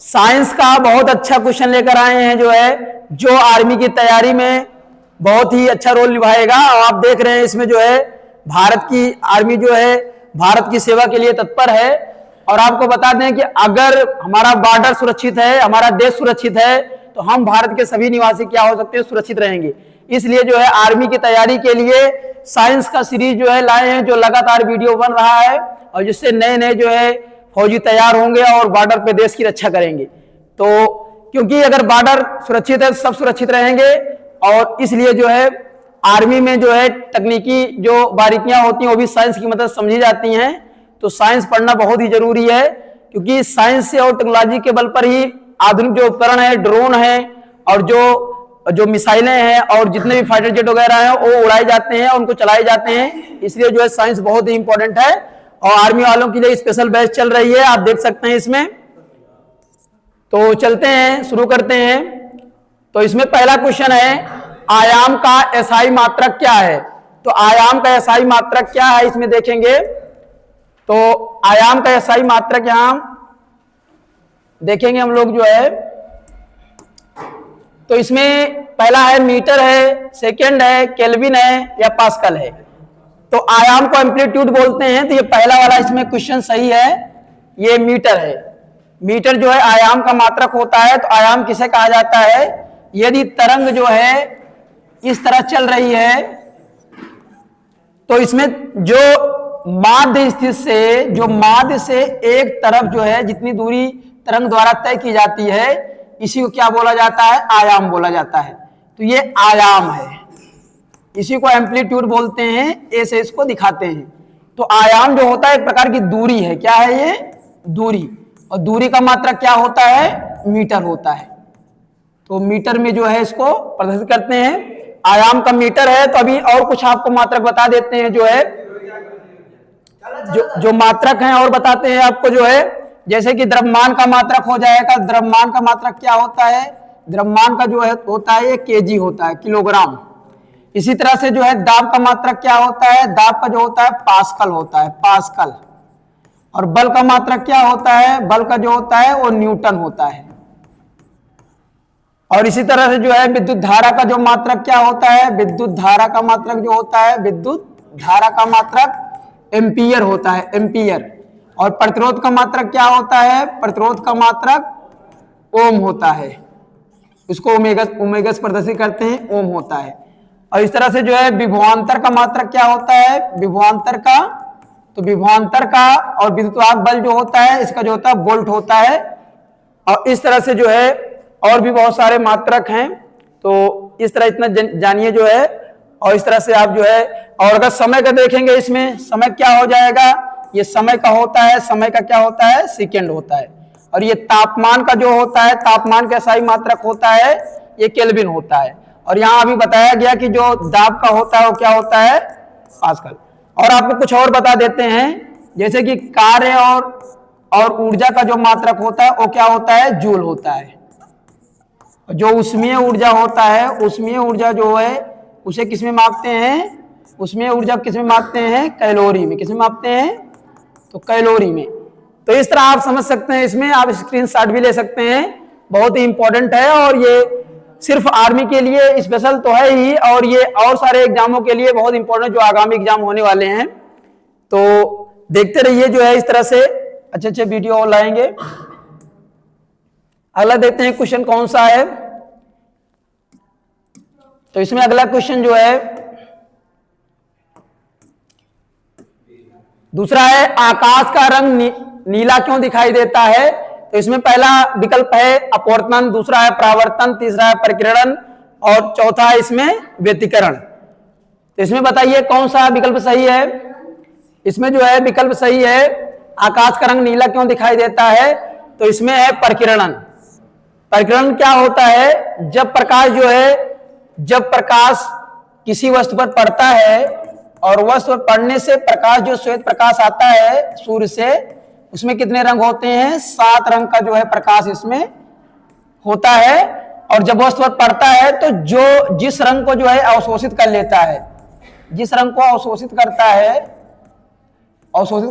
Science का बहुत अच्छा क्वेश्चन लेकर आए हैं, जो आर्मी की तैयारी में बहुत ही अच्छा रोल निभाएगा। और आप देख रहे हैं इसमें भारत की आर्मी भारत की सेवा के लिए तत्पर है। और आपको बता दें कि अगर हमारा बॉर्डर सुरक्षित है, हमारा देश सुरक्षित है, तो हम भारत के सभी निवासी क्या हो सकते हैं, सुरक्षित रहेंगे। इसलिए आर्मी की तैयारी के लिए साइंस का सीरीज लाए हैं, जो लगातार वीडियो बन रहा है और जिससे नए नए फौजी तैयार होंगे और बॉर्डर पे देश की रक्षा करेंगे। तो क्योंकि अगर बॉर्डर सुरक्षित है, सब सुरक्षित रहेंगे। और इसलिए आर्मी में तकनीकी जो बारीकियां होती हैं वो भी साइंस की मदद समझी जाती हैं। तो साइंस पढ़ना बहुत ही जरूरी है, क्योंकि साइंस से और टेक्नोलॉजी के बल पर ही आधुनिक जो उपकरण है, ड्रोन है और जो मिसाइलें हैं और जितने भी फाइटर जेट वगैरह हैं वो उड़ाए जाते हैं, उनको चलाए जाते हैं। इसलिए साइंस बहुत ही इंपॉर्टेंट है और आर्मी वालों के लिए स्पेशल बैच चल रही है, आप देख सकते हैं इसमें। तो चलते हैं, शुरू करते हैं। तो इसमें पहला क्वेश्चन है, आयाम का एसआई मात्रक क्या है। तो आयाम का एसआई मात्रक क्या है इसमें देखेंगे। तो आयाम का एसआई मात्रक यहां देखेंगे हम लोग तो इसमें पहला है मीटर है, सेकंड है केल्विन है या पास्कल है। तो आयाम को एम्पलीट्यूड बोलते हैं। तो ये पहला वाला इसमें क्वेश्चन सही है, ये मीटर है। मीटर आयाम का मात्रक होता है। तो आयाम किसे कहा जाता है, यदि तरंग इस तरह चल रही है तो इसमें माध्य से एक तरफ जितनी दूरी तरंग द्वारा तय की जाती है, इसी को क्या बोला जाता है, आयाम बोला जाता है। तो ये आयाम है, इसी को एम्पलीट्यूड बोलते हैं, ए से इसको दिखाते हैं। तो आयाम जो होता है एक प्रकार की दूरी है। क्या है ये, दूरी। और दूरी का मात्रक क्या होता है, मीटर होता है। तो मीटर में इसको प्रदर्शित करते हैं, आयाम का मीटर है। तो अभी और कुछ आपको मात्रक बता देते हैं, जो मात्रक हैं और बताते हैं आपको जैसे कि द्रव्यमान का मात्रक हो जाएगा। द्रव्यमान का मात्रक क्या होता है, द्रव्यमान का होता है ये केजी होता है, किलोग्राम। इसी तरह से दाब का मात्रक क्या होता है, दाब का होता है पास्कल होता है, पास्कल। और बल का मात्रक क्या होता है, बल का होता है वो न्यूटन होता है। और इसी तरह से विद्युत धारा का मात्रक क्या होता है, विद्युत धारा का मात्रक होता है, विद्युत धारा का मात्रक एम्पियर होता है, एम्पियर। और प्रतिरोध का मात्रक क्या होता है, प्रतिरोध का मात्रक ओम होता है। इसको ओमेगा प्रदर्शित करते हैं, ओम होता है। और इस तरह से विभवांतर का मात्रक क्या होता है, विभवांतर का, तो विभवांतर का और विद्युतवाहक बल होता है, इसका होता है वोल्ट होता है। और इस तरह से और भी बहुत सारे मात्रक हैं। तो इस तरह इतना जानिए और इस तरह से आप और अगर समय का देखेंगे, इसमें समय क्या हो जाएगा, ये समय का होता है, समय का क्या होता है, सेकेंड होता है। और ये तापमान का होता है, तापमान का एसआई मात्रक होता है, ये केल्विन होता है। और यहाँ अभी बताया गया कि जो दाब का होता है वो क्या होता है, पास्कल। और आपको कुछ और बता देते हैं, जैसे कि कार्य और ऊर्जा का मात्रक होता है वो क्या होता है, जूल होता है। जो उष्मीय ऊर्जा होता है, उष्मीय ऊर्जा उसे किस में मापते हैं, उष्मीय ऊर्जा किस में मापते हैं, कैलोरी में। किस में मापते हैं, तो कैलोरी में। तो इस तरह आप समझ सकते हैं, इसमें आप स्क्रीनशॉट भी ले सकते हैं, बहुत ही इंपॉर्टेंट है। और ये सिर्फ आर्मी के लिए स्पेशल तो है ही, और ये और सारे एग्जामों के लिए बहुत इंपॉर्टेंट जो आगामी एग्जाम होने वाले हैं। तो देखते रहिए इस तरह से अच्छे अच्छे वीडियो और लाएंगे। अगला देखते हैं क्वेश्चन कौन सा है। तो इसमें अगला क्वेश्चन दूसरा है, आकाश का रंग नीला क्यों दिखाई देता है। तो इसमें पहला विकल्प है अपवर्तन, दूसरा है परावर्तन, तीसरा है परिकिरण और चौथा है इसमें व्यतिकरण। तो इसमें बताइए कौन सा विकल्प सही है। इसमें विकल्प सही है, आकाश का रंग नीला क्यों दिखाई देता है। तो इसमें है परिकिरण। परिकिरण क्या होता है, जब प्रकाश जब प्रकाश किसी वस्तु पर पड़ता है और वस्तु पर पड़ने से प्रकाश श्वेत प्रकाश आता है सूर्य से, उसमें कितने रंग होते हैं, 7 रंग का प्रकाश इसमें होता है। और जब वस्तु पर पड़ता है तो जिस रंग को अवशोषित कर लेता है, जिस रंग को अवशोषित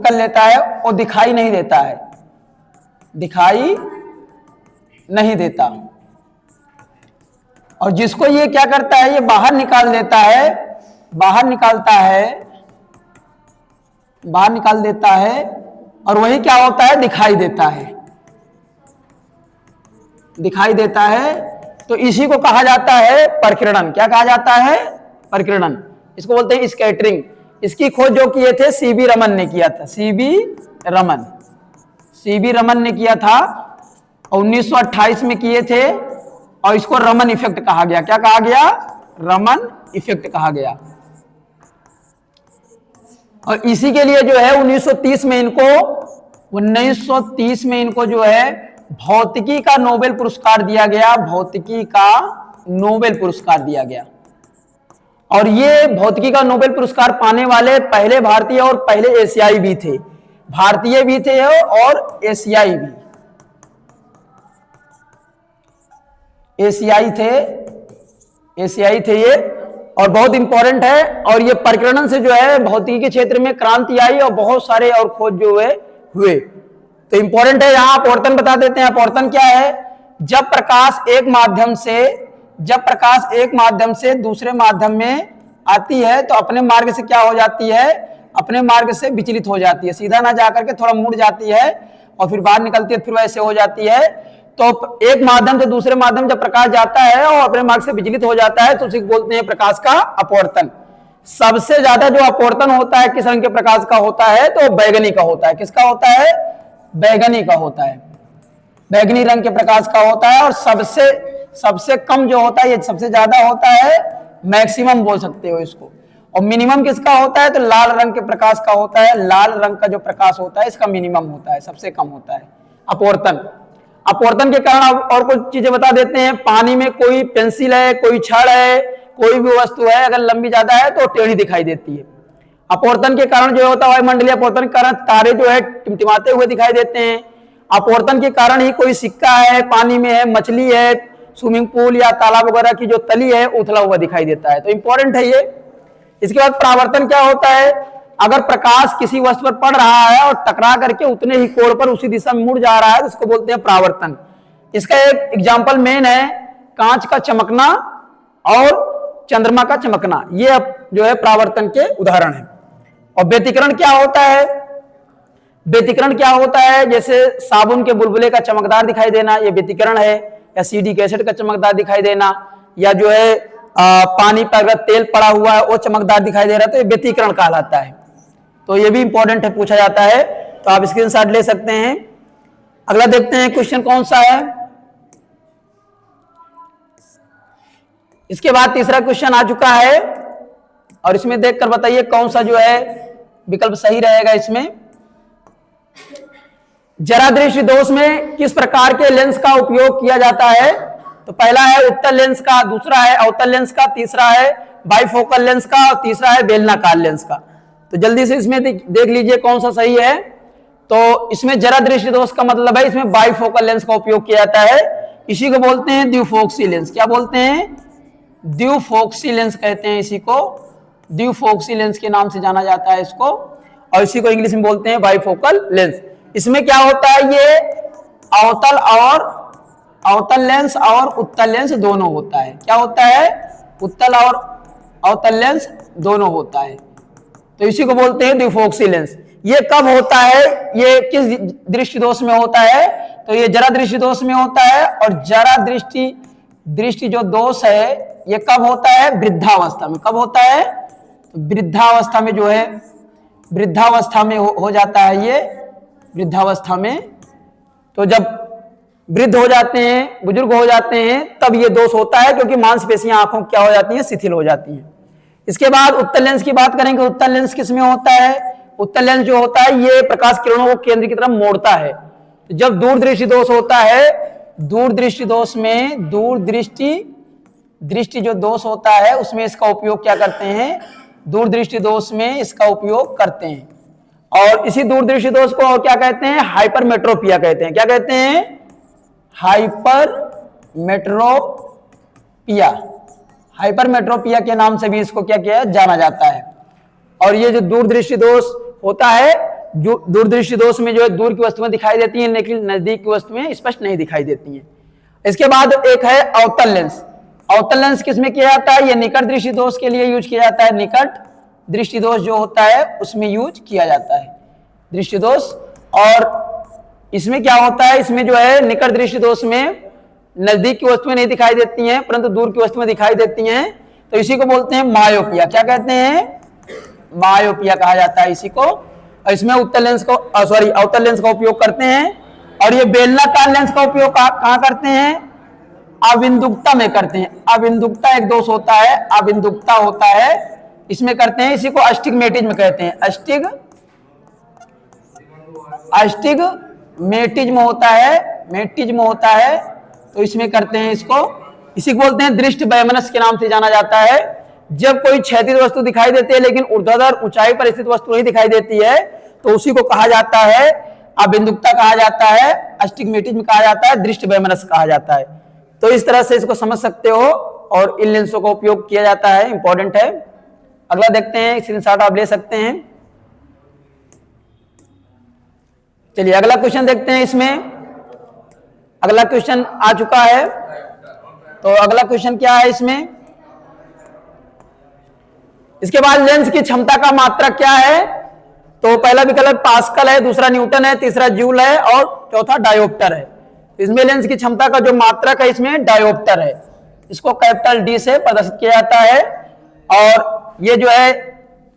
कर लेता है वो दिखाई नहीं देता है, दिखाई नहीं देता। और जिसको ये क्या करता है, ये बाहर निकाल देता है, बाहर निकाल देता है, और वही क्या होता है, दिखाई देता है, दिखाई देता है। तो इसी को कहा जाता है परिकिरणन। क्या कहा जाता है, परिकिरणन। इसको बोलते हैं स्कैटरिंग। इसकी खोज जो किए थे सीबी रमन ने किया था, सीबी रमन ने किया था, 1928 में किए थे, और इसको रमन इफेक्ट कहा गया। क्या कहा गया, रमन इफेक्ट कहा गया। और इसी के लिए जो है 1930 में इनको जो है भौतिकी का नोबेल पुरस्कार दिया गया, भौतिकी का नोबेल पुरस्कार दिया गया। और ये भौतिकी का नोबेल पुरस्कार पाने वाले पहले भारतीय और पहले एशियाई भी थे, भारतीय भी थे और एशियाई भी, एशियाई थे ये। और बहुत इंपॉर्टेंट है। और ये परिकिरणन से जो है भौतिकी के क्षेत्र में क्रांति आई और बहुत सारे और खोज जो है हुए। तो इंपॉर्टेंट है। यहां अपवर्तन बता देते हैं। अपवर्तन क्या है, जब प्रकाश एक माध्यम से दूसरे माध्यम में आती है तो अपने मार्ग से क्या हो जाती है, अपने मार्ग से विचलित हो जाती है, सीधा ना जाकर के थोड़ा मुड़ जाती है और फिर बाहर निकलती है, फिर वैसे हो जाती है। तो एक माध्यम से दूसरे माध्यम जब प्रकाश जाता है और अपने मार्ग से विचलित हो जाता है तो उसे बोलते हैं प्रकाश का अपवर्तन। सबसे ज्यादा जो अपवर्तन होता है किस रंग के प्रकाश का होता है, तो बैगनी का होता है। किसका होता है, बैगनी का होता है, बैगनी रंग के प्रकाश का होता है। और सबसे कम जो होता है, ये सबसे ज्यादा होता है, मैक्सिमम बोल सकते हो इसको। और मिनिमम किसका होता है, तो लाल रंग के प्रकाश का होता है। लाल रंग का जो प्रकाश होता है इसका मिनिमम होता है, सबसे कम होता है अपवर्तन। अपवर्तन के कारण और कुछ चीजें बता देते हैं। पानी में कोई पेंसिल है, कोई छड़ है, कोई भी वस्तु है, अगर लंबी ज्यादा है तो टेढ़ी दिखाई देती है। अपवर्तन के कारण जो होता है वायुमंडलीय अपवर्तन के कारण तारे जो है टिमटिमाते हुए दिखाई देते हैं। अपवर्तन के कारण ही कोई सिक्का है, पानी में है, मछली है, स्विमिंग पूल या तालाब वगैरह की जो तली है उथला हुआ दिखाई देता है। तो इंपॉर्टेंट है ये। इसके बाद परावर्तन क्या होता है, अगर प्रकाश किसी वस्तु पर पड़ रहा है और टकरा करके उतने ही कोण पर उसी दिशा में मुड़ जा रहा है तो उसको बोलते हैं परावर्तन। इसका एक एग्जाम्पल मेन है कांच का चमकना और चंद्रमा का चमकना, ये जो है परावर्तन के उदाहरण है। और व्यतिकरण क्या होता है, व्यतिकरण क्या होता है, जैसे साबुन के बुलबुले का चमकदार दिखाई देना, ये व्यतिकरण है। या सिट्रिक एसिड का चमकदार दिखाई देना, या जो है पानी पर अगर तेल पड़ा हुआ है वो चमकदार दिखाई दे रहा है तो ये व्यतिकरण कहलाता है। तो ये भी इंपॉर्टेंट है, पूछा जाता है, तो आप स्क्रीनशॉट ले सकते हैं। अगला देखते हैं क्वेश्चन कौन सा है। इसके बाद तीसरा क्वेश्चन आ चुका है और इसमें देखकर बताइए कौन सा जो है विकल्प सही रहेगा। इसमें जरा दृष्टि दोष में किस प्रकार के लेंस का उपयोग किया जाता है, तो पहला है उत्तल लेंस का, दूसरा है अवतल लेंस का, तीसरा है बाइफोकल लेंस का और तीसरा है बेलनाकार लेंस का। तो जल्दी से इसमें देख लीजिए कौन सा सही है। तो इसमें जरा दृष्टि दोष का मतलब है इसमें बाइफोकल लेंस का उपयोग किया जाता है। इसी को बोलते हैं द्विफोक्सी लेंस। क्या बोलते हैं, द्विफोक्सी लेंस कहते हैं इसी को, द्विफोक्सी लेंस के नाम से जाना जाता है इसको। और इसी को इंग्लिश में बोलते हैं बाइफोकल लेंस। इसमें क्या होता है, ये अवतल लेंस और उत्तल लेंस दोनों होता है। क्या होता है, उत्तल और अवतल लेंस दोनों होता है। तो इसी को बोलते हैं द्विफोक्सी लेंस। ये कब होता है, ये किस दृष्टि दोष में होता है, तो ये जरा दृष्टि दोष में होता है। और जरा दृष्टि जो दोष है ये कब होता है, वृद्धावस्था में। कब होता है, तो वृद्धावस्था में जो है, वृद्धावस्था में हो जाता है ये, वृद्धावस्था में। तो जब वृद्ध हो जाते हैं, बुजुर्ग हो जाते हैं, तब ये दोष होता है क्योंकि मांसपेशियां आंखों क्या हो जाती हैं, शिथिल हो जाती हैं। इसके बाद उत्तल लेंस की बात करेंगे। उत्तल लेंस किसमें होता है, उत्तल लेंस जो होता है ये प्रकाश किरणों को केंद्र की तरफ मोड़ता है। तो जब दूरदृष्टि दोष होता है, दूरदृष्टि दोष में दृष्टि जो दोष होता है उसमें इसका उपयोग क्या करते हैं, दूरदृष्टि दोष में इसका उपयोग करते हैं। और इसी दूरदृष्टि दोष को और क्या कहते हैं, हाइपरमेट्रोपिया कहते हैं। क्या कहते हैं, हाइपरमेट्रोपिया। हाइपरमेट्रोपिया के नाम से भी इसको क्या किया जाना जाता है। और ये जो दूरदृष्टि दोष होता है, जो दूरदृष्टि दोष में जो है दूर की वस्तुएं दिखाई देती हैं लेकिन नजदीक की वस्तुएं स्पष्ट नहीं दिखाई देती हैं। इसके बाद एक है अवतल लेंस। अवतल लेंस किसमें किया जाता है? ये निकट दृष्टि दोष के लिए यूज किया जाता है। निकट दृष्टि दोष जो होता है उसमें यूज किया जाता है दृष्टि दोष। और इसमें क्या होता है, इसमें जो है निकट दृष्टि दोष में नजदीक की वस्तुएं नहीं दिखाई देती हैं परंतु दूर की वस्तुएं दिखाई देती हैं, तो इसी को बोलते हैं मायोपिया। क्या कहते हैं? मायोपिया कहा जाता है इसी को। और इसमें उत्तल लेंस को अवतल लेंस का उपयोग करते हैं। और ये बेलनाकार लेंस का उपयोग कहां करते हैं? अबिंदुकता में करते हैं। अबिंदुकता एक दोष होता है, अबिंदुकता होता है, इसमें करते हैं। इसी को अस्टिग्मेटिज्म कहते हैं। अस्टिग्मेटिज्म होता है, मेटिज्म होता है, तो इसमें करते हैं इसको। इसी को बोलते हैं दृष्टि वैमनस्य के नाम से जाना जाता है। जब कोई क्षैतिज वस्तु दिखाई देती है लेकिन ऊर्ध्वाधर ऊंचाई पर स्थित वस्तु नहीं दिखाई देती है तो उसी को कहा जाता है अबिंदुकता कहा जाता है, अस्टिग्मेटिज्म कहा जाता है, दृष्टि वैमनस्य कहा जाता है। तो इस तरह से इसको समझ सकते हो और इन लेंसों का उपयोग किया जाता है, इंपॉर्टेंट है। अगला देखते हैं, स्क्रीनशॉट आप ले सकते हैं। चलिए अगला क्वेश्चन देखते हैं। इसमें अगला क्वेश्चन आ चुका है, तो अगला क्वेश्चन क्या है इसमें? इसके बाद लेंस की क्षमता का मात्रक क्या है? तो पहला विकल्प पास्कल है, दूसरा न्यूटन है, तीसरा जूल है और चौथा डायोप्टर है। इसमें लेंस की क्षमता का जो मात्रक है इसमें डायोप्टर है। इसको कैपिटल डी से प्रदर्शित किया जाता है। और ये जो है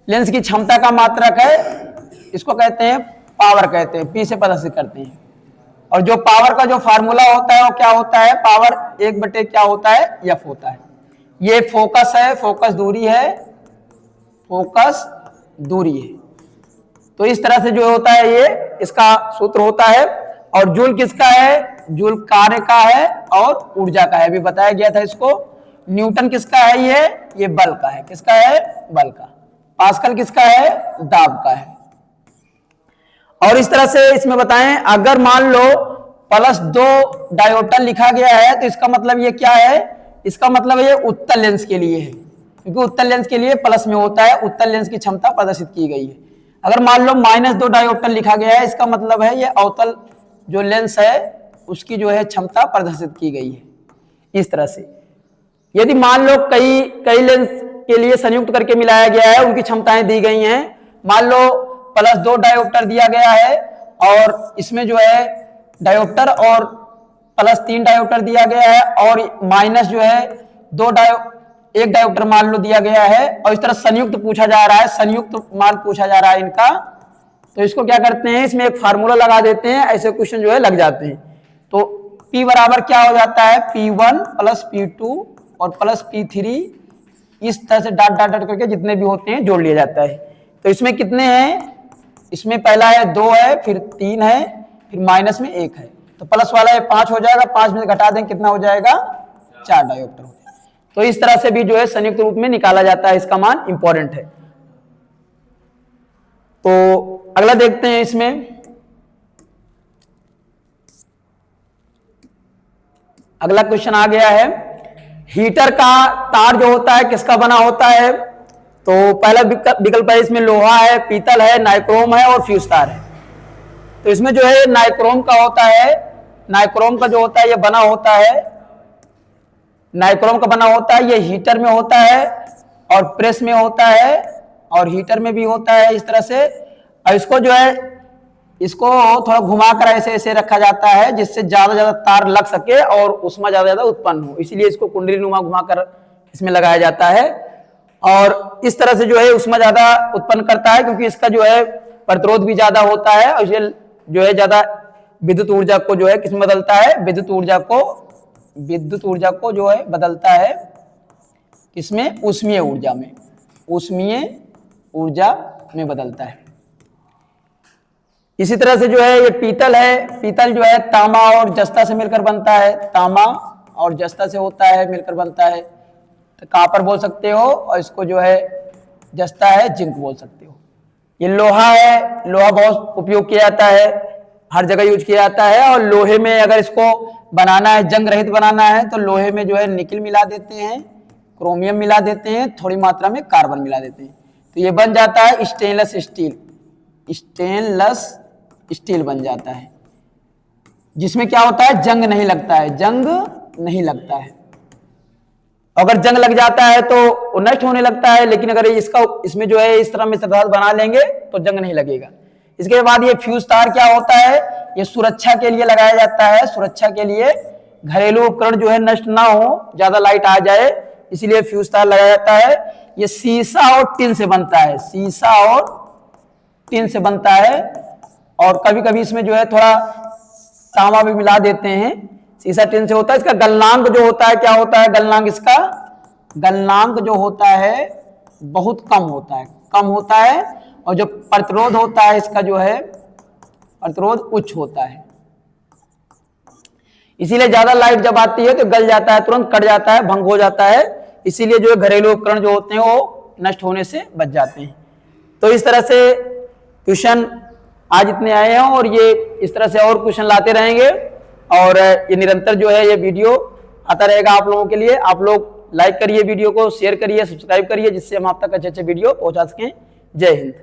लेंस की क्षमता का मात्रक है, इसको कहते हैं पावर, कहते हैं, पी से प्रदर्शित करते हैं। और जो पावर का जो फार्मूला होता है वो क्या होता है? पावर 1/, क्या होता है? एफ होता है। ये फोकस है, फोकस दूरी है, फोकस दूरी है। तो इस तरह से जो होता है ये इसका सूत्र होता है। और जूल किसका है? जूल कार्य का है और ऊर्जा का है, अभी बताया गया था इसको। न्यूटन किसका है? ये बल का है। किसका है? बल का। पास्कल किसका है? दाब का है। और इस तरह से इसमें बताएं, अगर मान लो +2 डायोप्टर लिखा गया है तो इसका मतलब ये क्या है? इसका मतलब ये उत्तल लेंस के लिए है, क्योंकि उत्तल लेंस के लिए प्लस में होता है, उत्तल लेंस की क्षमता प्रदर्शित की गई है। अगर मान लो -2 डायोप्टर लिखा गया है, इसका मतलब है ये अवतल जो लेंस है उसकी जो है क्षमता प्रदर्शित की गई है। इस तरह से यदि मान लो कई लेंस के लिए संयुक्त करके मिलाया गया है, उनकी क्षमताएं दी गई हैं। मान लो +2 डायोप्टर दिया गया है और इसमें जो है डायोप्टर और +3 डायोप्टर दिया गया है और माइनस जो है 1 डायोप्टर मान लो दिया गया है। और इस तरह संयुक्त पूछा जा रहा है, संयुक्त मान पूछा जा रहा है इनका। तो इसको क्या करते हैं, इसमें एक फार्मूला लगा देते हैं, ऐसे क्वेश्चन जो है लग जाते हैं। तो P बराबर क्या हो जाता है? P1 + P2 और +P3, इस तरह से डाट करके जितने भी होते हैं जोड़ लिया जाता है। तो इसमें कितने हैं? इसमें पहला है 2 है, फिर 3 है, फिर माइनस में 1 है। तो प्लस वाला ये 5 हो जाएगा, 5 में से घटा दें कितना हो जाएगा? 4 डायोप्टर हो जाएगा। तो इस तरह से भी जो है संयुक्त रूप में निकाला जाता है, इसका मान इंपॉर्टेंट है। तो अगला देखते हैं। इसमें अगला क्वेश्चन आ गया है, हीटर का तार जो होता है किसका बना होता है? तो पहला विकल्प है इसमें लोहा है, पीतल है, नाइक्रोम है और फ्यूज तार है। तो इसमें जो है नाइक्रोम का होता है, नाइक्रोम का जो होता है ये बना होता है, नाइक्रोम का बना होता है, ये हीटर में होता है और प्रेस में होता है और हीटर में भी होता है, इस तरह से। और इसको जो है इसको थोड़ा घुमाकर ऐसे रखा जाता है जिससे ज्यादा तार लग सके और ऊष्मा ज्यादा उत्पन्न हो, इसलिए इसको कुंडली नुमा घुमाकर इसमें लगाया जाता है। और इस तरह से जो है ऊष्मा ज्यादा उत्पन्न करता है, क्योंकि इसका जो है प्रतिरोध भी ज्यादा होता है और ये जो है ज्यादा विद्युत ऊर्जा को जो है किसमें बदलता है? विद्युत ऊर्जा को जो है बदलता है किसमें? ऊष्मीय ऊर्जा में, ऊष्मीय ऊर्जा में बदलता है। इसी तरह से जो है ये पीतल है, पीतल जो है तांबा और जस्ता से मिलकर बनता है, तांबा और जस्ता से होता है, मिलकर बनता है। तो कॉपर बोल सकते हो और इसको जो है जस्ता है जिंक बोल सकते हो। ये लोहा है, लोहा बहुत उपयोग किया जाता है, हर जगह यूज किया जाता है। और लोहे में अगर इसको बनाना है, जंग रहित बनाना है, तो लोहे में जो है निकल मिला देते हैं, क्रोमियम मिला देते हैं, थोड़ी मात्रा में कार्बन मिला देते हैं, तो ये बन जाता है स्टेनलेस स्टील, स्टेनलेस स्टील बन जाता है, जिसमें क्या होता है? जंग नहीं लगता है, जंग नहीं लगता है। अगर जंग लग जाता है तो वो नष्ट होने लगता है, लेकिन अगर इसमें जो है इस तरह मिश्र धातु बना लेंगे तो जंग नहीं लगेगा। इसके बाद ये फ्यूज तार क्या होता है, ये सुरक्षा के लिए लगाया जाता है, सुरक्षा के लिए, घरेलू उपकरण जो है नष्ट ना हो, ज्यादा लाइट आ जाए, इसीलिए फ्यूज तार लगाया जाता है। ये शीशा और टिन से बनता है, शीशा और टिन से बनता है, और कभी कभी इसमें जो है थोड़ा तांबा भी मिला देते हैं। शीशा टिन से होता है। इसका गलनांक जो होता है, क्या होता है गलनांक, इसका गलनांक जो होता है बहुत कम होता है, कम होता है, और जो प्रतिरोध होता है इसका जो है प्रतिरोध उच्च होता है। इसीलिए ज्यादा लाइट जब आती है तो गल जाता है, तुरंत कट जाता है, भंग हो जाता है, इसीलिए जो है घरेलू उपकरण जो होते हैं वो नष्ट होने से बच जाते हैं। तो इस तरह से क्वेश्चन आज इतने आए हैं, और ये इस तरह से और क्वेश्चन लाते रहेंगे, और ये निरंतर जो है ये वीडियो आता रहेगा आप लोगों के लिए। आप लोग लाइक करिए वीडियो को, शेयर करिए, सब्सक्राइब करिए, जिससे हम आप तक अच्छे अच्छे वीडियो पहुंचा सकें। जय हिंद।